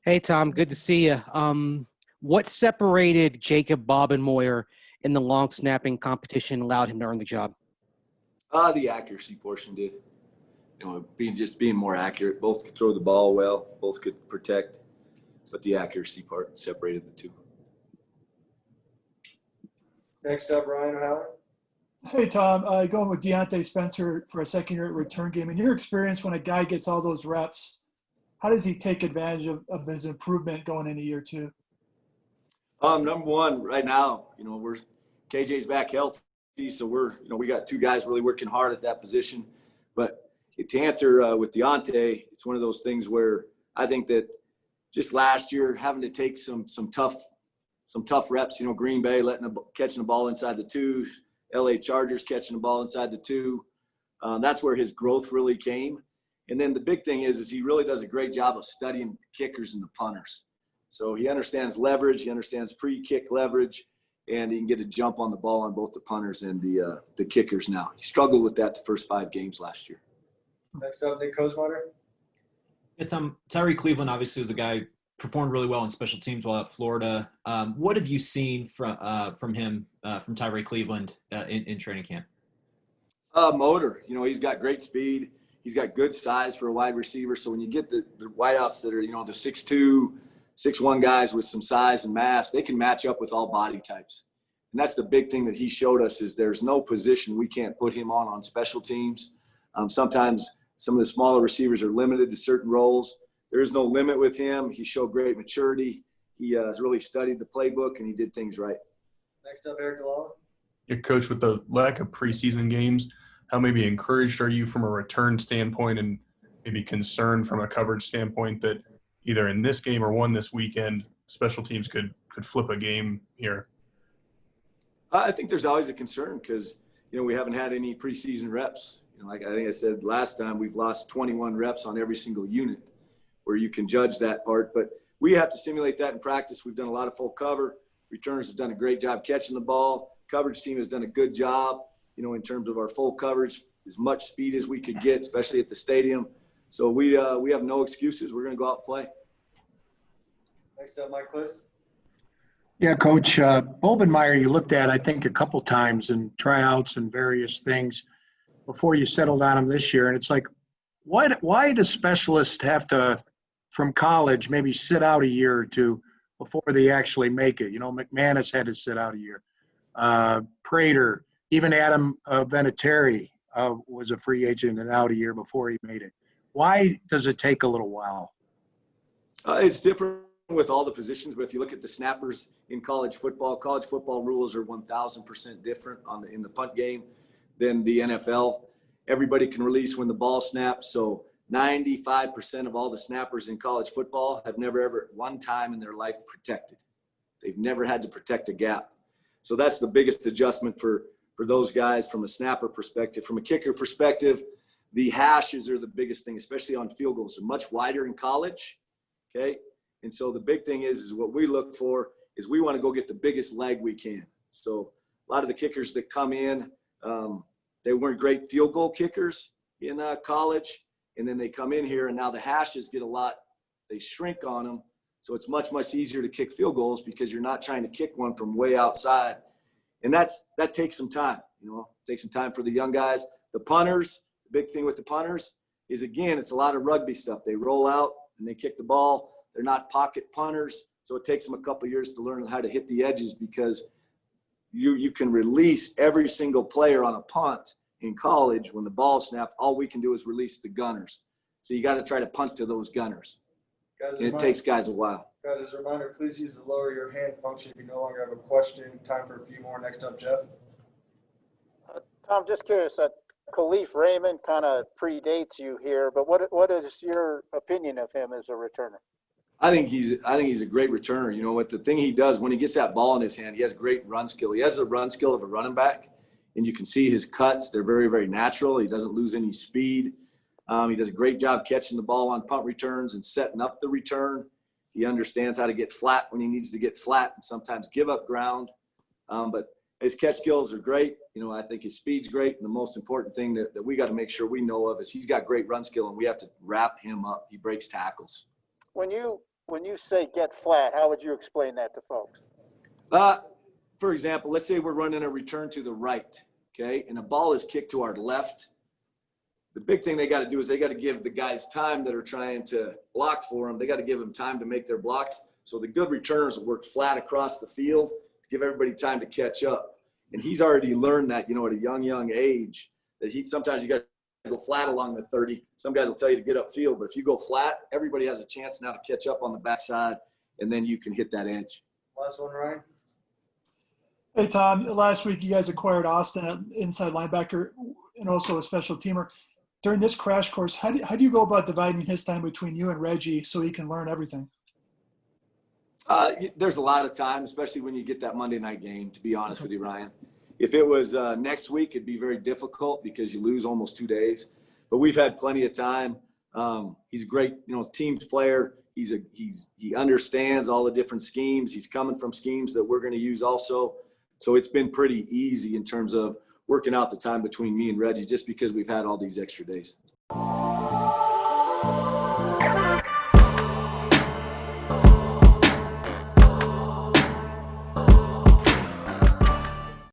Hey, Tom, good to see you. What separated Jacob Bobenmoyer in the long snapping competition and allowed him to earn the job? The accuracy portion did. Being more accurate. Both could throw the ball well. Both could protect, but the accuracy part separated the two. Next up, Ryan Howard. Hey, Tom, going with Deontay Spencer for a second year return game. In your experience, when a guy gets all those reps, how does he take advantage of his improvement going into year two? Number one, right now, KJ's back healthy, so we got two guys really working hard at that position. But to answer with Deontay, it's one of those things where I think that just last year having to take some tough reps, Green Bay catching the ball inside the two, LA Chargers catching the ball inside the two. That's where his growth really came. And then the big thing is he really does a great job of studying the kickers and the punters. So he understands leverage, he understands pre-kick leverage, and he can get a jump on the ball on both the punters and the kickers now. He struggled with that the first 5 games last year. Next up, Nick Kosmatter. Yeah, Tom, Tyrie Cleveland obviously was a guy who performed really well in special teams while at Florida. What have you seen from him, from Tyrie Cleveland in training camp? Motor. He's got great speed. He's got good size for a wide receiver. So when you get the wideouts that are, the 6'2", 6'1" guys with some size and mass, they can match up with all body types. And that's the big thing that he showed us is there's no position we can't put him on special teams. Sometimes some of the smaller receivers are limited to certain roles. There is no limit with him. He showed great maturity. He has really studied the playbook, and he did things right. Next up, Eric DeLalla. Your coach, with the lack of preseason games, how maybe encouraged are you from a return standpoint and maybe concerned from a coverage standpoint that either in this game or one this weekend, special teams could flip a game here? I think there's always a concern because, we haven't had any preseason reps. Like I think I said last time, we've lost 21 reps on every single unit where you can judge that part. But we have to simulate that in practice. We've done a lot of full cover. Returners have done a great job catching the ball. Coverage team has done a good job, in terms of our full coverage, as much speed as we could get, especially at the stadium. So we have no excuses. We're going to go out and play. Next up, Mike Kliss. Yeah, Coach, Bobenmoyer you looked at, I think, a couple times in tryouts and various things before you settled on him this year. And it's like, why do specialists have to, from college, maybe sit out a year or two before they actually make it? McMahon has had to sit out a year. Prater, even Adam Vinatieri was a free agent and out a year before he made it. Why does it take a little while? It's different with all the positions, but if you look at the snappers in college football rules are 1,000% different in the punt game than the NFL. Everybody can release when the ball snaps. So 95% of all the snappers in college football have never ever at one time in their life protected. They've never had to protect a gap. So that's the biggest adjustment for those guys from a snapper perspective. From a kicker perspective, the hashes are the biggest thing, especially on field goals. They're much wider in college, okay? And so the big thing is what we look for is we want to go get the biggest leg we can. So a lot of the kickers that come in, they weren't great field goal kickers in college, and then they come in here, and now the hashes get they shrink on them. So it's much, much easier to kick field goals because you're not trying to kick one from way outside. And that takes some time, takes some time for the young guys. The punters, the big thing with the punters is, again, it's a lot of rugby stuff. They roll out and they kick the ball. They're not pocket punters. So it takes them a couple of years to learn how to hit the edges because you can release every single player on a punt in college. When the ball snapped, all we can do is release the gunners. So you got to try to punt to those gunners. Guys, and it takes guys a while. Guys, as a reminder, please use the lower your hand function if you no longer have a question. Time for a few more. Next up, Jeff. Tom, just curious, Khalif Raymond kind of predates you here, but what is your opinion of him as a returner? I think he's a great returner. What the thing he does when he gets that ball in his hand, he has great run skill. He has the run skill of a running back, and you can see his cuts. They're very, very natural. He doesn't lose any speed. He does a great job catching the ball on punt returns and setting up the return. He understands how to get flat when he needs to get flat and sometimes give up ground. But his catch skills are great. I think his speed's great. And the most important thing that we got to make sure we know of is he's got great run skill, and we have to wrap him up. He breaks tackles. When you when you say get flat, how would you explain that to folks? For example, let's say we're running a return to the right, okay, and the ball is kicked to our left. The big thing they got to do is they got to give the guys time that are trying to block for them. They got to give them time to make their blocks. So the good returners will work flat across the field to give everybody time to catch up. And he's already learned that, at a young age, that sometimes you got to go flat along the 30. Some guys will tell you to get upfield, but if you go flat, everybody has a chance now to catch up on the backside, and then you can hit that edge. Last one, Ryan. Hey, Tom, last week you guys acquired Austin, an inside linebacker, and also a special teamer. During this crash course, how do you go about dividing his time between you and Reggie so he can learn everything? There's a lot of time, especially when you get that Monday night game, to be honest with you, Ryan. If it was next week, it'd be very difficult because you lose almost 2 days. But we've had plenty of time. He's a great, teams player. He understands all the different schemes. He's coming from schemes that we're going to use also. So it's been pretty easy in terms of working out the time between me and Reggie just because we've had all these extra days.